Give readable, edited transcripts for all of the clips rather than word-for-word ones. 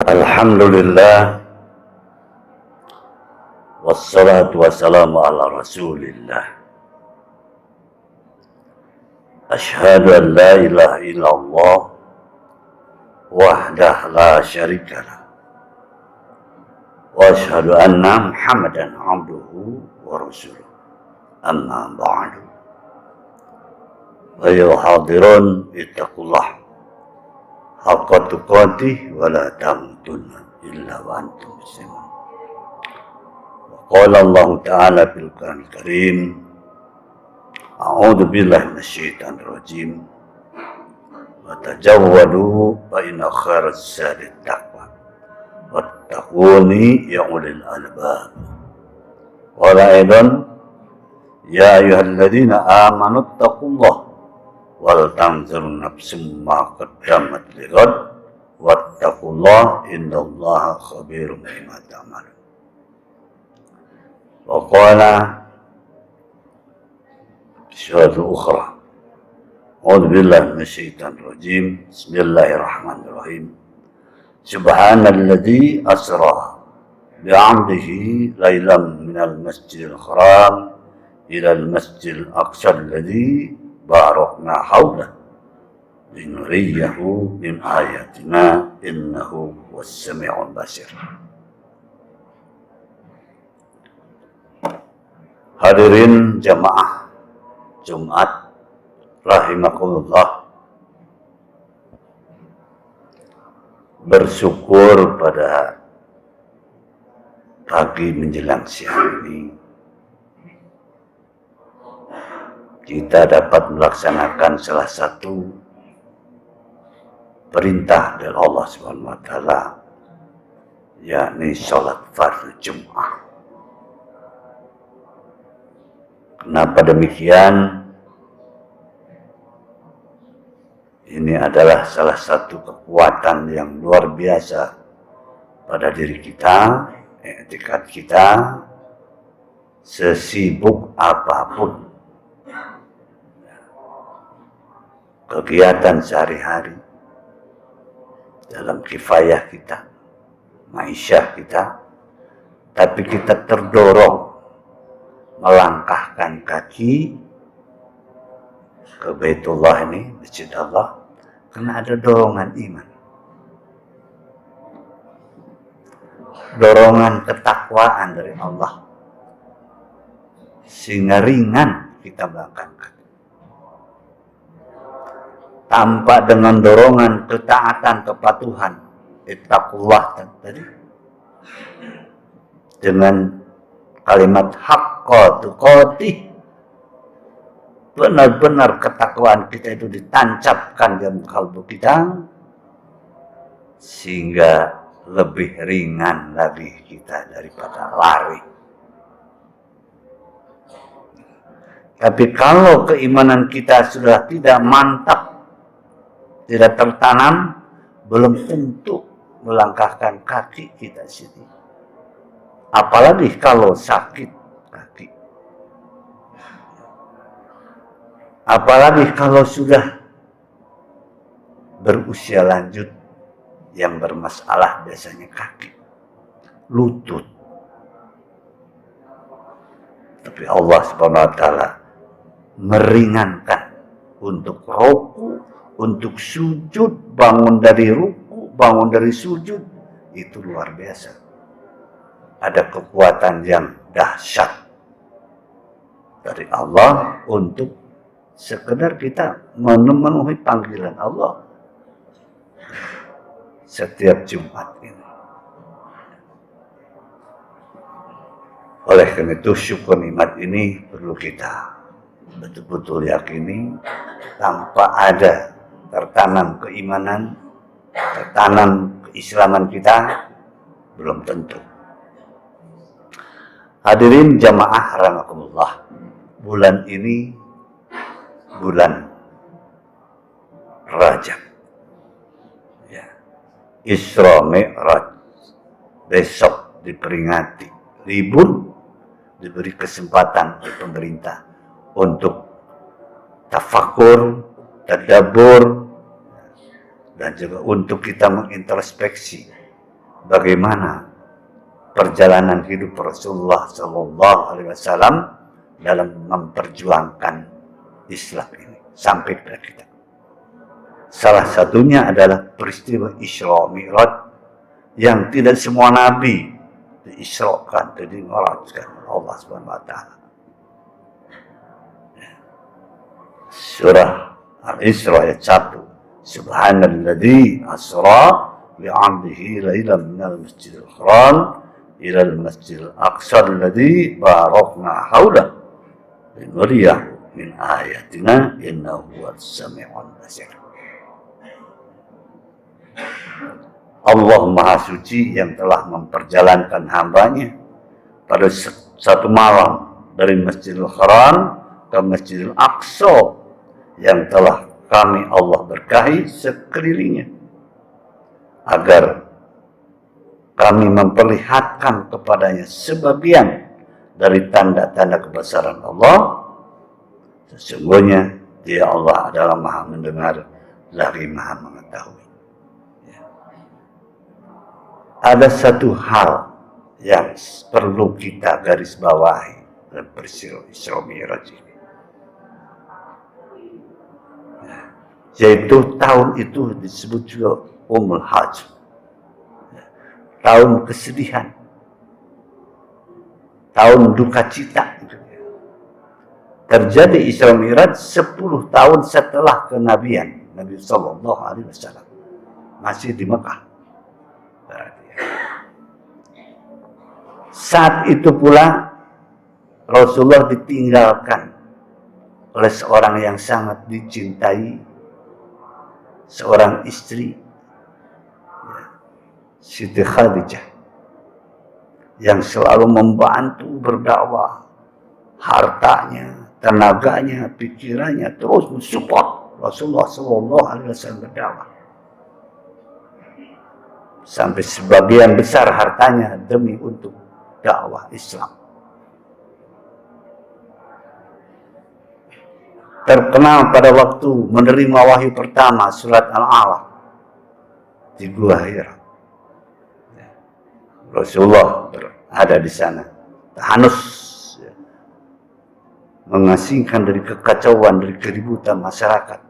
Alhamdulillah wassalatu wassalamu ala rasulillah. Ashhadu an la ilaha illallah wahdah la syarikalah wa ashhadu anna Muhammadan abduhu wa rasuluh. Amma ba'du. Wa ya hadirun ittaqullah haqqa tuqatih wa la tamutunna illa wa antum muslimun. Wa qala Allah ta'ala fil Qur'anil Karim, a'udzu billahi minasyaitonir rajim. Wa tajawwadu fa inna khairaz zadi taqwa wattaquni ya ulil albab. Wa aidan ya ayyuhalladzina amanu taqullaha wal tanzur nafsum ma qaddamat lighad wattaqullaha innallaha khabirum bima ta'malun. Wa qala fi suratul ukhra, a'udzu billahi minasyaitonir rajim, bismillahirrahmanirrahim. Subhanalladzi asra bi'amdihi lailan minal masjidil haram ilal masjidil aqsa alladzi barakna hawlah linuriyahu min ayatina innahu was-sami'ul basir. Hadirin jamaah Jumat rahimakumullah, bersyukur pada pagi menjelang siang ini kita dapat melaksanakan salah satu perintah dari Allah Subhanahu wa taala, yakni salat fardu Jumat. Kenapa demikian? Ini adalah salah satu kekuatan yang luar biasa pada diri kita, etikat kita, sesibuk apapun kegiatan sehari-hari, dalam kifayah kita, ma'isyah kita, tapi kita terdorong melangkahkan kaki ke Baitullah ini, Masjid Allah, karena ada dorongan iman, dorongan ketakwaan dari Allah, sehingga ringan kita melangkahkan kaki. Tanpa dengan dorongan ketaatan, kepatuhan, ittaqullah tadi, dengan kalimat haqqa tuqatih, benar-benar ketakwaan kita itu ditancapkan dalam kalbu kita, sehingga lebih ringan lagi kita daripada lari. Tapi kalau keimanan kita sudah tidak mantap, tidak tertanam, belum tentu melangkahkan kaki kita sini. Apalagi kalau sakit kaki. Apalagi kalau sudah berusia lanjut, yang bermasalah biasanya kaki, lutut. Tapi Allah Subhanahu wa taala meringankan untuk ruku, untuk sujud, bangun dari ruku, bangun dari sujud, itu luar biasa. Ada kekuatan yang dahsyat dari Allah untuk sekedar kita memenuhi panggilan Allah setiap Jumat ini. Oleh karena itu syukur nikmat ini perlu kita betul-betul yakini. Tanpa ada tertanam keimanan, tertanam keislaman kita, belum tentu. Hadirin jamaah rahimakumullah, bulan ini bulan Rajab, ya, Isra Mi'raj. Besok diperingati, libur, diberi kesempatan oleh pemerintah untuk tafakur, tadabbur, dan juga untuk kita mengintrospeksi bagaimana perjalanan hidup Rasulullah Shallallahu Alaihi Wasallam dalam memperjuangkan Islam ini sampai pada kita. Salah satunya adalah peristiwa Isra Mi'raj yang tidak semua nabi diisrakan, dimi'rajkan Allah Subhanahu wa taala. Surah Al-Isra ayat 1. Subhanalladzi asra bi'abdihi lailan minal masjidil haram ila al-masjidil aqsa alladzi barakna haulahu linuriyahu min ayatina innahu huwas sami'ul basir. Allah Maha Suci yang telah memperjalankan hambanya pada satu malam dari Masjidil Haram ke Masjidil Aqsa yang telah kami Allah berkahi sekelilingnya, agar kami memperlihatkan kepadanya sebagian dari tanda-tanda kebesaran Allah. Sesungguhnya Dia Allah adalah Maha mendengar lagi Maha mengetahui. Ada satu hal yang perlu kita garis bawahi dalam peristiwa Isra Mi'raj ini, yaitu tahun itu disebut juga Umul Hajj, tahun kesedihan, tahun duka cita. Terjadi Isra Mi'raj 10 tahun setelah kenabian Nabi Sallallahu Alaihi Wasallam, masih di Mekah. Saat itu pula Rasulullah ditinggalkan oleh seorang yang sangat dicintai, seorang istri, Siti Khadijah, yang selalu membantu berdakwah, hartanya, tenaganya, pikirannya terus mensupport Rasulullah SAW berdakwah. Sampai sebagian besar hartanya demi untuk dakwah Islam. Terkenal pada waktu menerima wahyu pertama surat Al-Alaq di Gua Hira. Rasulullah berada di sana, tahanus, mengasingkan dari kekacauan, dari keributan masyarakat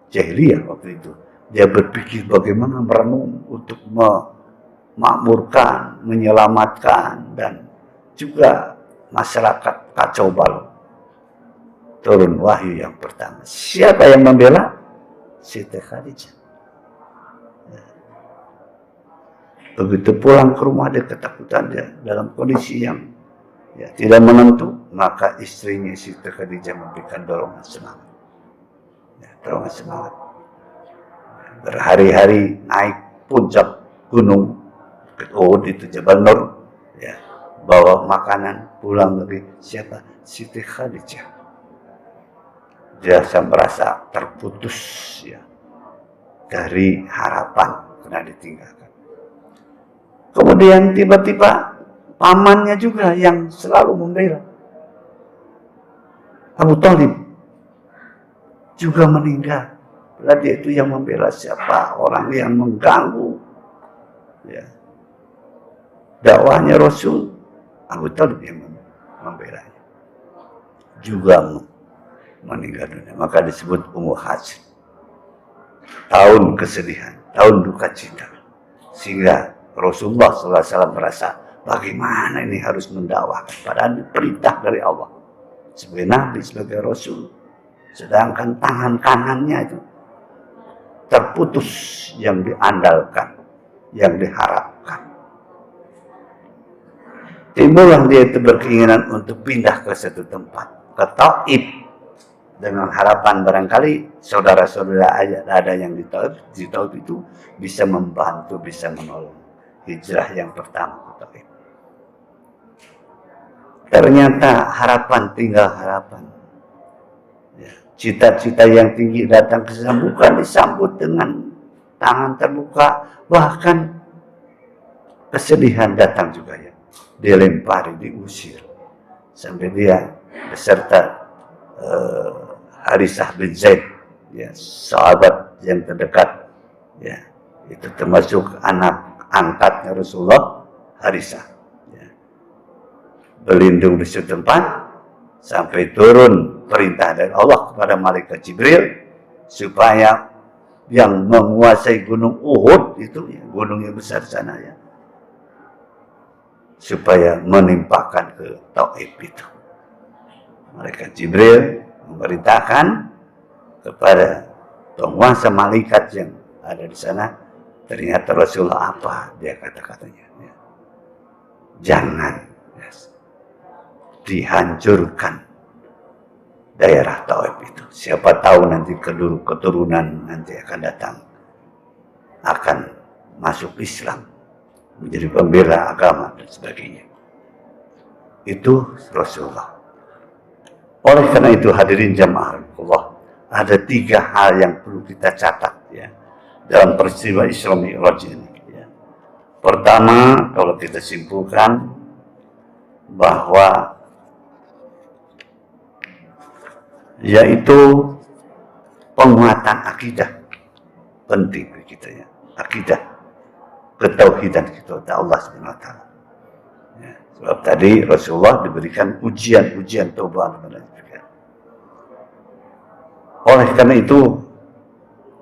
jahiliyah waktu itu. Dia berpikir bagaimana merenung untuk memakmurkan, menyelamatkan, dan juga masyarakat kacau balau. Turun wahyu yang pertama. Siapa yang membela? Siti Khadijah. Begitu pulang ke rumah, dia ketakutan, dia dalam kondisi yang tidak menentu, maka istrinya Siti Khadijah memberikan dorongan semangat. Dorongan semangat. Berhari-hari naik puncak gunung Uhud itu Jabal Nur, bawa makanan pulang lagi. Siapa? Siti Khadijah. Dia merasa terputus dari harapan karena ditinggalkan. Kemudian tiba-tiba pamannya juga yang selalu membela, Abu Thalib, juga meninggal. Dia itu yang membela siapa? Orang yang mengganggu dakwahnya Rasul. Abu Thalib yang membelanya juga meninggal dunia. Maka disebut Umul Hajj, tahun kesedihan, tahun duka cita. Sehingga Rasulullah SAW merasa bagaimana ini harus mendakwahkan, padahal perintah dari Allah sebagai Nabi, sebagai Rasul, sedangkan tangan kanannya itu terputus yang diandalkan, yang diharapkan. Timbullah dia itu berkeinginan untuk pindah ke satu tempat, ke Taif, dengan harapan barangkali saudara-saudara ada yang di Taif itu bisa membantu, bisa menolong hijrah yang pertama ke Taif. Ternyata harapan tinggal harapan. Cita-cita yang tinggi datang ke sana bukan disambut dengan tangan terbuka, bahkan kesedihan datang juga dilempari, diusir, sampai dia beserta Harisah bin Zaid, sahabat yang terdekat, itu termasuk anak angkatnya Rasulullah Harisah. Ya. Berlindung di suatu tempat sampai turun perintah dari Allah kepada malaikat Jibril supaya yang menguasai gunung Uhud itu, ya, gunung yang besar sana ya, supaya menimpakan ke Taif itu. Malaikat Jibril memerintahkan kepada penguasa malaikat yang ada di sana. Ternyata Rasulullah apa dia kata-katanya? Ya. Jangan dihancurkan daerah Taif itu. Siapa tahu nanti keturunan nanti akan datang, akan masuk Islam, menjadi pembela agama dan sebagainya. Itu Rasulullah. Oleh karena itu hadirin jamaah Allah, ada 3 hal yang perlu kita catat ya dalam peristiwa Isra Mi'raj ini. Ya. Pertama, kalau kita simpulkan bahwa yaitu penguatan akidah penting bagi kita ya, akidah ketauhidan kita kepada Allah Subhanahu wa taala. Ya, sebab tadi Rasulullah diberikan ujian taubat dan sebagainya. Oleh karena itu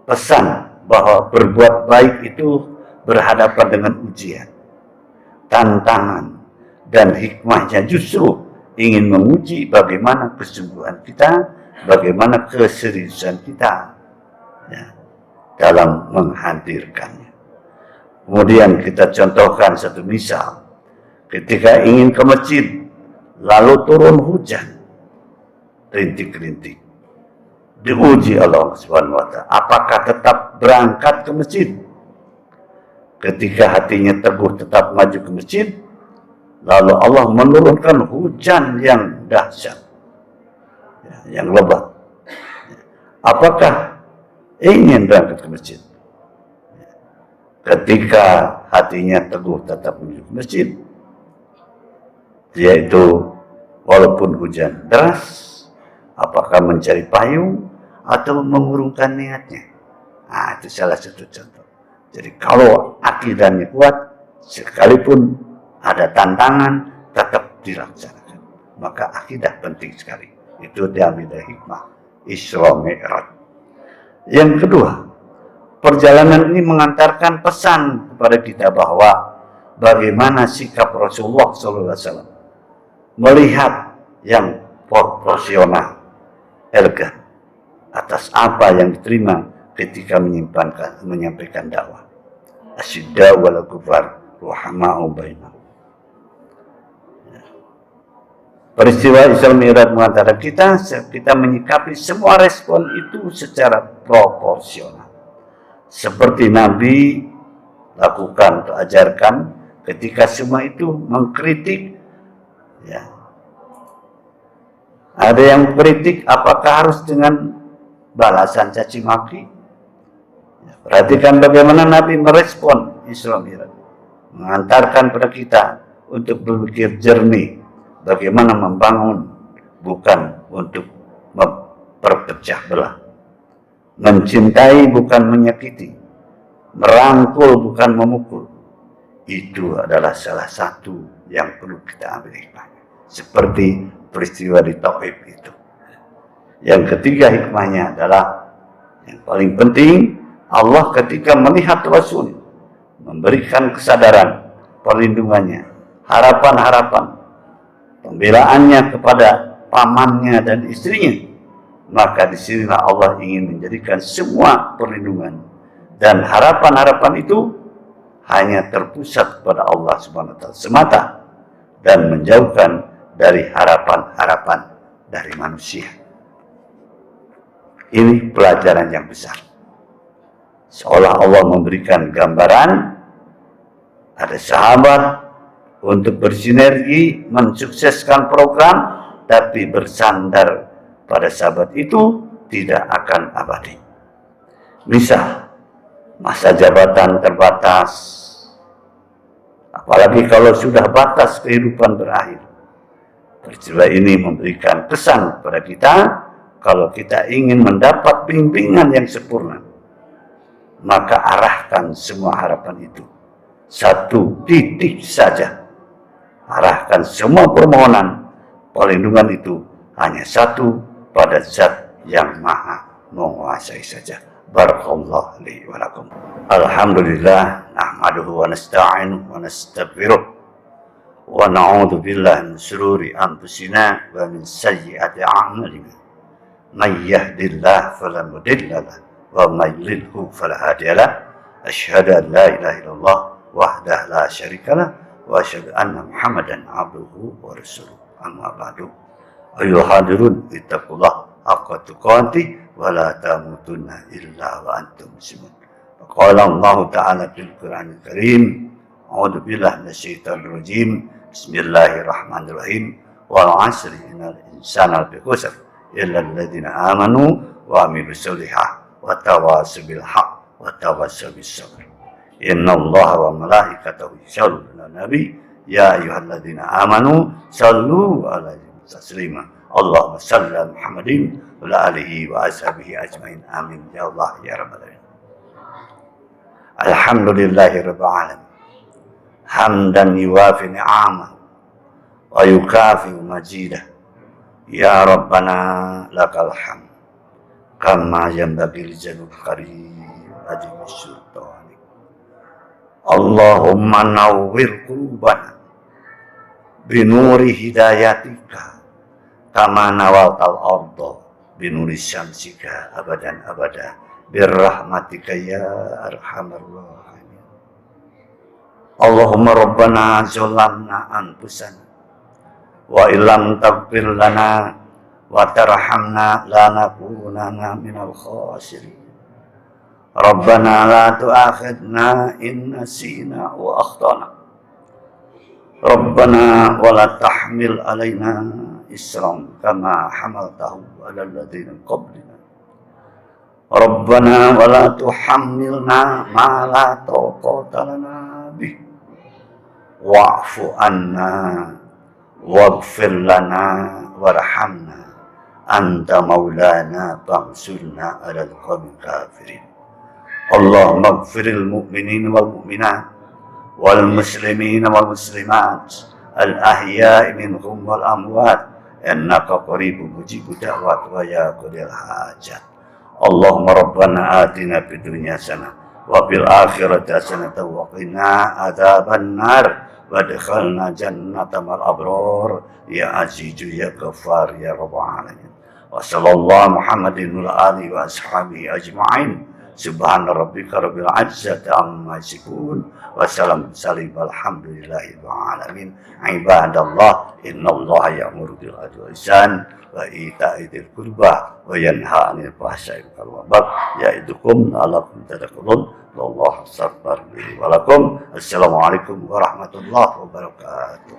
pesan bahwa berbuat baik itu berhadapan dengan ujian, tantangan, dan hikmahnya justru ingin menguji bagaimana kesungguhan kita, bagaimana keseriusan kita ya, dalam menghadirkannya. Kemudian kita contohkan satu misal, ketika ingin ke masjid, lalu turun hujan, rintik-rintik, diuji Allah Subhanahu wa taala, apakah tetap berangkat ke masjid? Ketika hatinya teguh tetap maju ke masjid, lalu Allah menurunkan hujan yang dahsyat, ya, yang lebat. Apakah ingin berangkat ke masjid? Ketika hatinya teguh tetap menuju ke masjid, yaitu walaupun hujan deras, apakah mencari payung atau mengurungkan niatnya? Nah, itu salah satu contoh. Jadi kalau akidahnya kuat, sekalipun ada tantangan, tetap dilaksanakan. Maka akidah penting sekali. Itu diambil dari hikmah Isra Mi'raj. Yang kedua, perjalanan ini mengantarkan pesan kepada kita bahwa bagaimana sikap Rasulullah SAW melihat yang proporsional, elegan, atas apa yang diterima ketika menyampaikan dakwah. Asyidda wal kufar ruhama'u bainahum. Peristiwa Isra Mi'raj mengatakan kita menyikapi semua respon itu secara proporsional. Seperti Nabi lakukan atau ajarkan ketika semua itu mengkritik. Ya. Ada yang kritik, apakah harus dengan balasan caci maki? Ya, perhatikan bagaimana Nabi merespon Isra Mi'raj. Mengantarkan pada kita untuk berpikir jernih. Bagaimana membangun, bukan untuk memperpecah belah. Mencintai bukan menyakiti. Merangkul bukan memukul. Itu adalah salah satu yang perlu kita ambil hikmahnya. Seperti peristiwa di Taif itu. Yang ketiga hikmahnya adalah yang paling penting, Allah ketika melihat Rasul memberikan kesadaran, perlindungannya, harapan-harapan, pembelaannya kepada pamannya dan istrinya, maka disinilah Allah ingin menjadikan semua perlindungan dan harapan-harapan itu hanya terpusat kepada Allah Subhanahu wa taala semata dan menjauhkan dari harapan-harapan dari manusia. Ini pelajaran yang besar. Seolah Allah memberikan gambaran ada sahabat untuk bersinergi mensukseskan program, tapi bersandar pada sahabat itu tidak akan abadi. Misal, masa jabatan terbatas, apalagi kalau sudah batas kehidupan berakhir. Peristiwa ini memberikan pesan kepada kita, kalau kita ingin mendapat bimbingan yang sempurna, maka arahkan semua harapan itu satu titik saja. Arahkan semua permohonan perlindungan itu hanya satu pada Zat yang Maha Menguasai saja. Barakallahu li wa lakum. Alhamdulillah, nahmaduhu wa nasta'inuhu wa nastaghfiruh wa na'udzu billahi min shururi anfusina wa min sayyiati a'malina. May yahdihillahu fala mudilla lahu wa may yudlilhu fala hadiya lahu. Asyhadu an la ilaha illallah wahdahu la syarika lahu wa asyhadu anna Muhammadan abduhu wa rasuluh. Amma ba'du. Ayyuhal hadirun ittaqullah haqqa tuqatih wa la tamutunna illa wa antum muslimun. Qala Allah Ta'ala fil Qur'anil Karim, a'udzu billahi minasyaitonir rajim. Bismillahirrahmanirrahim. Wal 'asri innal insana lafi khusr illa alladziina aamanu wa 'amilus shalihaati wa tawassaw bil haqq wa tawassaw bis sabr. Innallaha wa malaikatahu yusholluna 'alan nabi ya ayyuhalladziina aamanu shallu 'alaihi taslima. Allahumma shalli 'ala Muhammadin wa 'ala alihi wa ashabihi ajmain. Amin ya Allah ya rabbal alamin. Alhamdulillahi rabbil alamin. Hamdan yuwafi ni'amahu wa yukafi majidah. Ya Rabbana lakal hamd kama yanbaghi li jalil karim ajmi sultani. Allahumma nawwir qulubana binuri hidayatika kama nawaltal arda binuri syamsika abadan abada birrahmatika ya arhamar rahimin. Allahumma rabbana zalamna anfusana wa illam taghfir lana wa tarhamna lanakunanna minal khasirin. Rabbana la tu'akhidna in nasina wa akhtana. Rabbana wa la tahmil alaina isran kama hamaltahu ala alladziina min qablina. Rabbana wa la tuhammilna ma la taqata lana bih. Wa'fu anna waghfir lana warhamna anta maulana fansurna 'alal qawmil kafirin. Allahumma ighfiril mu'minina wal mu'minat wal muslimina wal muslimat al ahya'i minhum wal amwat innaka qaribun mujibud da'wat wa ya qadil hajat. Allahumma rabbana atina fid dunya hasanah wa fil akhirati hasanah wa qina adzaban nar wa adkhilna jannatal abrar ya azizu ya ghafar ya rabbal alamin. Wa sallallahu Muhammadin wa alihi wa ashabihi ajma'in. Subhana rabbika rabbil izzati amma yasifun wa salamun alhamdulillahi rabbil alamin. Ibadallah, innallaha ya'muru bil adli wal ihsan wa ita'i dzil qurba wa yanha 'anil fahsya'i wal munkar ya'idukum la'allakum tadhakkarun. Wallahu akbar. Assalamualaikum warahmatullahi wabarakatuh.